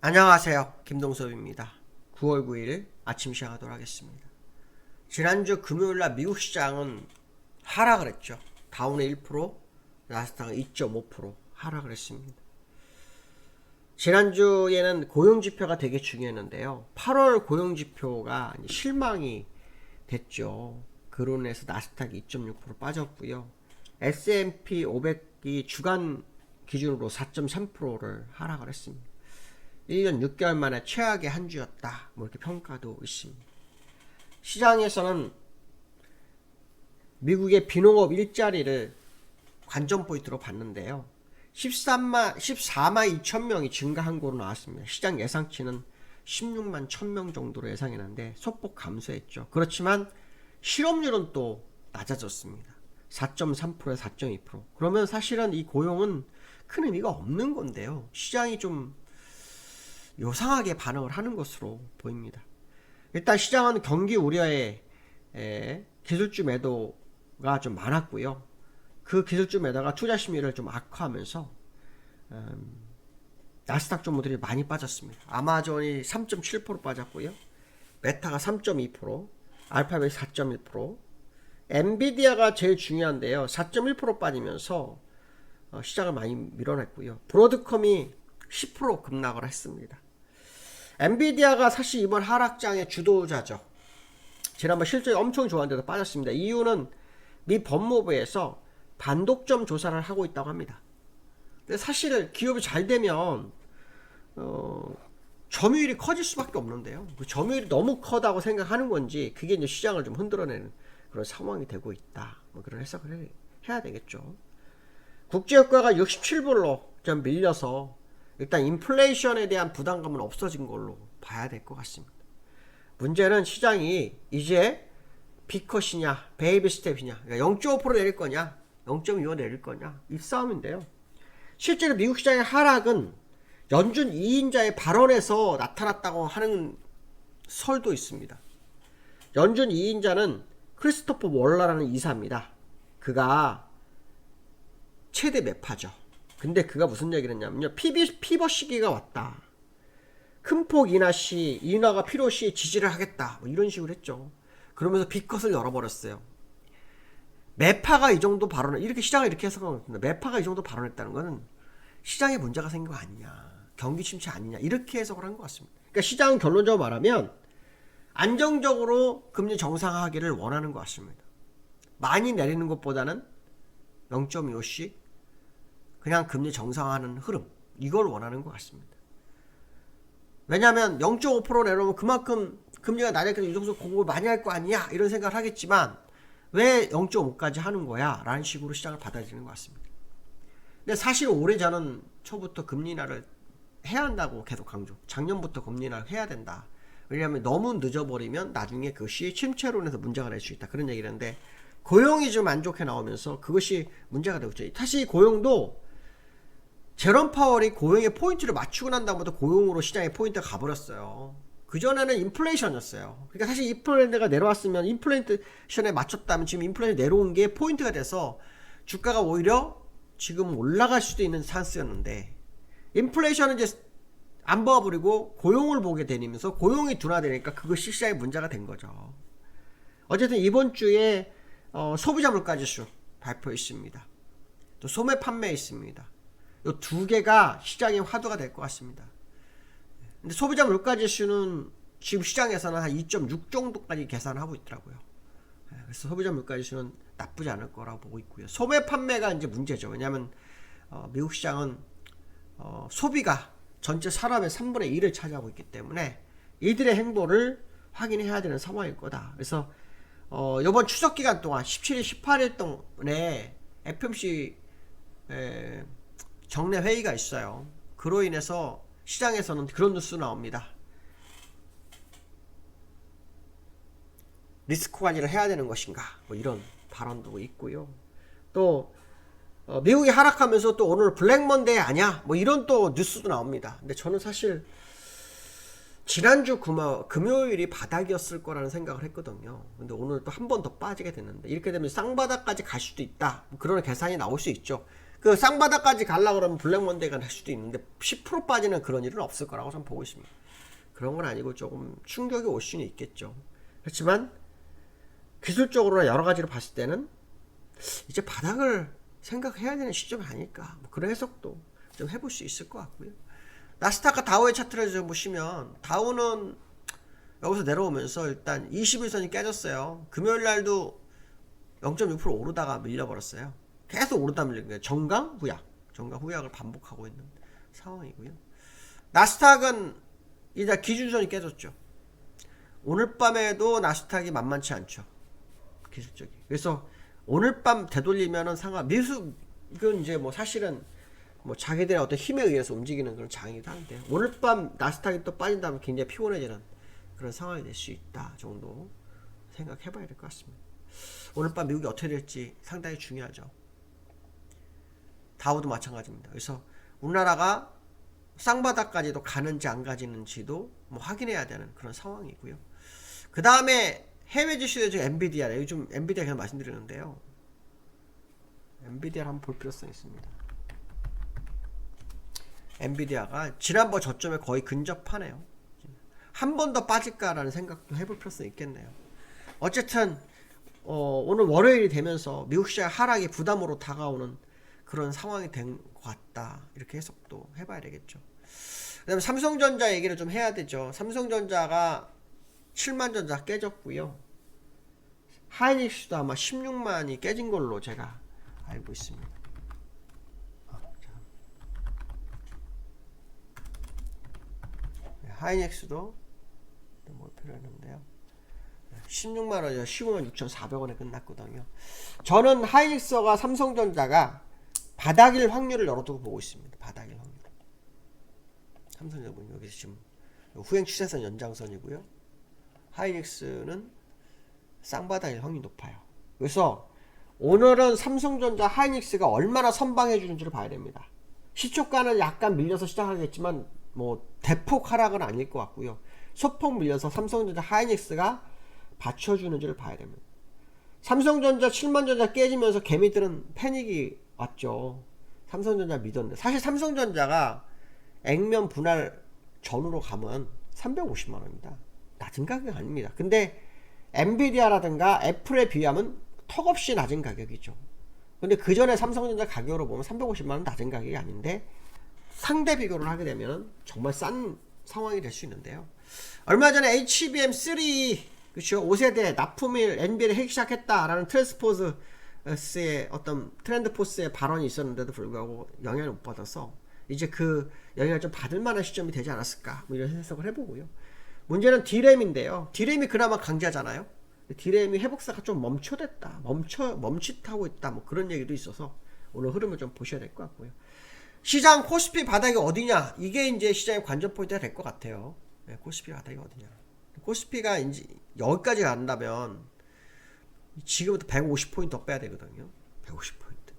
안녕하세요. 김동섭입니다. 9월 9일 아침 시작하도록 하겠습니다. 지난주 금요일날 미국 시장은 하락을 했죠. 다운에 1%, 나스닥은 2.5% 하락을 했습니다. 지난주에는 고용지표가 되게 중요했는데요. 8월 고용지표가 실망이 됐죠. 그로 인해서 나스닥이 2.6% 빠졌고요. S&P 500이 주간 기준으로 4.3%를 하락을 했습니다. 1년 6개월 만에 최악의 한 주였다. 이렇게 평가도 있습니다. 시장에서는 미국의 비농업 일자리를 관전 포인트로 봤는데요. 14만 2천 명이 증가한 거로 나왔습니다. 시장 예상치는 16만 1,000명 정도로 예상했는데 소폭 감소했죠. 그렇지만 실업률은 또 낮아졌습니다. 4.3%에 4.2%. 그러면 사실은 이 고용은 큰 의미가 없는 건데요. 시장이 좀 요상하게 반응을 하는 것으로 보입니다. 일단 시장은 경기 우려에 기술주 매도가 좀 많았고요. 그 기술주 매도가 투자 심리를 좀 악화하면서 나스닥 종목들이 많이 빠졌습니다. 아마존이 3.7% 빠졌고요. 메타가 3.2%, 알파벳이 4.1%, 엔비디아가 제일 중요한데요. 4.1% 빠지면서 시장을 많이 밀어냈고요. 브로드컴이 10% 급락을 했습니다. 엔비디아가 사실 이번 하락장의 주도자죠. 지난번 실적이 엄청 좋았는데도 빠졌습니다. 이유는 미 법무부에서 반독점 조사를 하고 있다고 합니다. 근데 사실 기업이 잘 되면 점유율이 커질 수밖에 없는데요. 그 점유율이 너무 커다고 생각하는 건지 그게 이제 시장을 좀 흔들어내는 그런 상황이 되고 있다. 그런 해석을 해야 되겠죠. 국제유가가 67불로 좀 밀려서 일단 인플레이션에 대한 부담감은 없어진 걸로 봐야 될 것 같습니다. 문제는 시장이 이제 B컷이냐 베이비 스텝이냐, 그러니까 0.5% 내릴 거냐 0.25 내릴 거냐 이 싸움인데요. 실제로 미국 시장의 하락은 연준 2인자의 발언에서 나타났다고 하는 설도 있습니다. 연준 2인자는 크리스토퍼 월러라는 이사입니다. 그가 최대 매파죠. 근데 그가 무슨 얘기를 했냐면요. 피버 시기가 왔다. 큰 폭 인하 시, 인하가 필요 시 지지를 하겠다. 이런 식으로 했죠. 그러면서 B컷을 열어버렸어요. 매파가 이 정도 발언을, 이렇게 시장을 이렇게 해석하는 겁니다. 매파가 이 정도 발언했다는 것은 시장에 문제가 생긴 거 아니냐. 경기 침체 아니냐. 이렇게 해석을 한 것 같습니다. 그러니까 시장은 결론적으로 말하면 안정적으로 금리 정상화하기를 원하는 것 같습니다. 많이 내리는 것보다는 0.25씩 그냥 금리 정상화하는 흐름, 이걸 원하는 것 같습니다. 왜냐하면 0.5% 내려오면 그만큼 금리가 낮으니까 이 정도 공급을 많이 할 거 아니야 이런 생각을 하겠지만 왜 0.5까지 하는 거야 라는 식으로 시장을 받아들이는 것 같습니다. 근데 사실 오래전은 초부터 금리 인하를 해야 한다고 계속 강조, 작년부터 금리 인하를 해야 된다. 왜냐하면 너무 늦어버리면 나중에 그것이 침체론에서 문제가 될 수 있다, 그런 얘기를 했는데 고용이 좀 안 좋게 나오면서 그것이 문제가 되고 있죠. 사실 고용도 제롬 파월이 고용의 포인트를 맞추고 난 다음부터 고용으로 시장의 포인트가 가버렸어요. 그전에는 인플레이션이었어요. 그러니까 사실 인플레이션가 내려왔으면 인플레이션에 맞췄다면 지금 인플레이션 내려온 게 포인트가 돼서 주가가 오히려 지금 올라갈 수도 있는 찬스였는데 인플레이션은 이제 안 봐버리고 고용을 보게 되면서 고용이 둔화되니까 그것이 시장의 문제가 된 거죠. 어쨌든 이번 주에 소비자 물가지수 발표 있습니다. 또 소매 판매 있습니다. 이 두 개가 시장의 화두가 될 것 같습니다. 근데 소비자 물가지수는 지금 시장에서는 한 2.6 정도까지 계산하고 있더라고요. 그래서 소비자 물가지수는 나쁘지 않을 거라고 보고 있고요. 소매 판매가 이제 문제죠. 왜냐하면 미국 시장은 소비가 전체 산업의 3분의 1을 차지하고 있기 때문에 이들의 행보를 확인해야 되는 상황일 거다. 그래서 이번 추석 기간 동안 17일, 18일 동안에 FOMC 정례 회의가 있어요. 그로 인해서 시장에서는 그런 뉴스 나옵니다. 리스크 관리를 해야 되는 것인가, 이런 발언도 있고요. 또 미국이 하락하면서 또 오늘 블랙 먼데이 아니야, 이런 또 뉴스도 나옵니다. 근데 저는 사실 지난주 금요일이 바닥이었을 거라는 생각을 했거든요. 근데 오늘 또 한 번 더 빠지게 됐는데 이렇게 되면 쌍바닥까지 갈 수도 있다, 그런 계산이 나올 수 있죠. 그 쌍바닥까지 가려고 그러면 블랙먼데이가 될 수도 있는데 10% 빠지는 그런 일은 없을 거라고 저는 보고 있습니다. 그런 건 아니고 조금 충격이 올 수는 있겠죠. 그렇지만 기술적으로나 여러 가지로 봤을 때는 이제 바닥을 생각해야 되는 시점이 아닐까, 뭐 그런 해석도 좀 해볼 수 있을 것 같고요. 나스닥과 다우의 차트를 좀 보시면 다우는 여기서 내려오면서 일단 21선이 깨졌어요. 금요일 날도 0.6% 오르다가 밀려버렸어요. 계속 오르다 밀린 거예요. 정강 후약을 반복하고 있는 상황이고요. 나스닥은 이제 기준선이 깨졌죠. 오늘 밤에도 나스닥이 만만치 않죠. 기술적이. 그래서 오늘 밤 되돌리면은 미국은 이제 뭐 사실은 뭐 자기들의 어떤 힘에 의해서 움직이는 그런 장이기도 한데, 오늘 밤 나스닥이 또 빠진다면 굉장히 피곤해지는 그런 상황이 될 수 있다 정도 생각해 봐야 될 것 같습니다. 오늘 밤 미국이 어떻게 될지 상당히 중요하죠. 다우도 마찬가지입니다. 그래서 우리나라가 쌍바닥까지도 가는지 안 가지는지도 뭐 확인해야 되는 그런 상황이고요. 그 다음에 해외 지수의 엔비디아, 요즘 엔비디아 그냥 말씀드리는데요. 엔비디아를 한번 볼 필요성이 있습니다. 엔비디아가 지난번 저점에 거의 근접하네요. 한 번 더 빠질까라는 생각도 해볼 필요성이 있겠네요. 어쨌든 오늘 월요일이 되면서 미국 시장 하락이 부담으로 다가오는 그런 상황이 된 것 같다, 이렇게 해석도 해봐야 되겠죠. 그 다음에 삼성전자 얘기를 좀 해야 되죠. 삼성전자가 7만 전자 깨졌고요. 하이닉스도 아마 16만이 깨진 걸로 제가 알고 있습니다. 하이닉스도 뭐 필요했는데요. 16만원, 15만 6,400원에 끝났거든요. 저는 하이닉스가 삼성전자가 바닥일 확률을 열어두고 보고 있습니다. 바닥일 확률. 삼성전자 여기서 지금 후행 추세선 연장선이고요. 하이닉스는 쌍바닥일 확률이 높아요. 그래서 오늘은 삼성전자 하이닉스가 얼마나 선방해 주는지를 봐야 됩니다. 시초가는 약간 밀려서 시작하겠지만 뭐 대폭 하락은 아닐 것 같고요. 소폭 밀려서 삼성전자 하이닉스가 받쳐주는지를 봐야 됩니다. 삼성전자 7만전자 깨지면서 개미들은 패닉이 왔죠. 삼성전자 믿었는데, 사실 삼성전자가 액면 분할 전후로 가면 350만원입니다. 낮은 가격 아닙니다. 근데 엔비디아라든가 애플에 비하면 턱없이 낮은 가격이죠. 근데 그 전에 삼성전자 가격으로 보면 350만원 낮은 가격이 아닌데, 상대 비교를 하게 되면 정말 싼 상황이 될 수 있는데요. 얼마 전에 HBM3 그렇죠, 5세대 납품일 NVIDIA 하기 시작했다라는 트랜스포스의 어떤 트렌드포스의 발언이 있었는데도 불구하고 영향을 못 받아서 이제 그 영향을 좀 받을 만한 시점이 되지 않았을까, 뭐 이런 해석을 해보고요. 문제는 D램인데요. D램이 그나마 강자잖아요. D램이 회복세가 좀 멈칫하고 있다, 뭐 그런 얘기도 있어서 오늘 흐름을 좀 보셔야 될 것 같고요. 시장 코스피 바닥이 어디냐, 이게 이제 시장의 관전 포인트가 될 것 같아요. 네, 코스피 바닥이 어디냐. 코스피가 이제 여기까지 간다면 지금부터 150포인트 더 빼야 되거든요. 150포인트.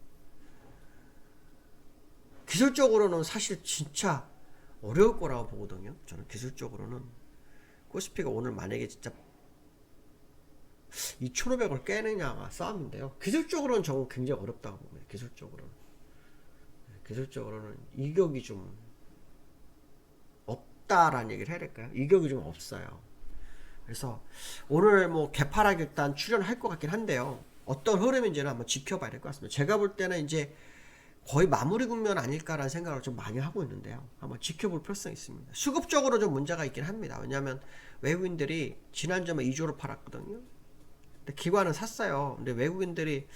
기술적으로는 사실 진짜 어려울 거라고 보거든요. 저는 기술적으로는 코스피가 오늘 만약에 진짜 2,500을 깨느냐가 싸움인데요. 기술적으로는 저건 굉장히 어렵다고 봅니다. 기술적으로는 이격이 좀 없다라는 얘기를 해야 될까요? 이격이 좀 없어요. 그래서 오늘 뭐 개파락 일단 출연할 것 같긴 한데요. 어떤 흐름인지는 한번 지켜봐야 될 것 같습니다. 제가 볼 때는 이제 거의 마무리 국면 아닐까라는 생각을 좀 많이 하고 있는데요. 한번 지켜볼 필요성이 있습니다. 수급적으로 좀 문제가 있긴 합니다. 왜냐하면 외국인들이 지난주에 2조를 팔았거든요. 근데 기관은 샀어요. 근데 외국인들이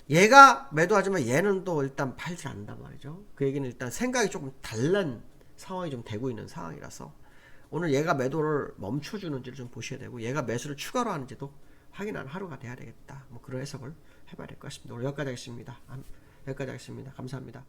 얘가 매도하지만 얘는 또 일단 팔지 않는단 말이죠. 그 얘기는 일단 생각이 조금 다른 상황이 좀 되고 있는 상황이라서 오늘 얘가 매도를 멈춰주는지를 좀 보셔야 되고, 얘가 매수를 추가로 하는지도 확인하는 하루가 돼야 되겠다, 뭐 그런 해석을 해봐야 될 것 같습니다. 오늘 여기까지 하겠습니다. 감사합니다.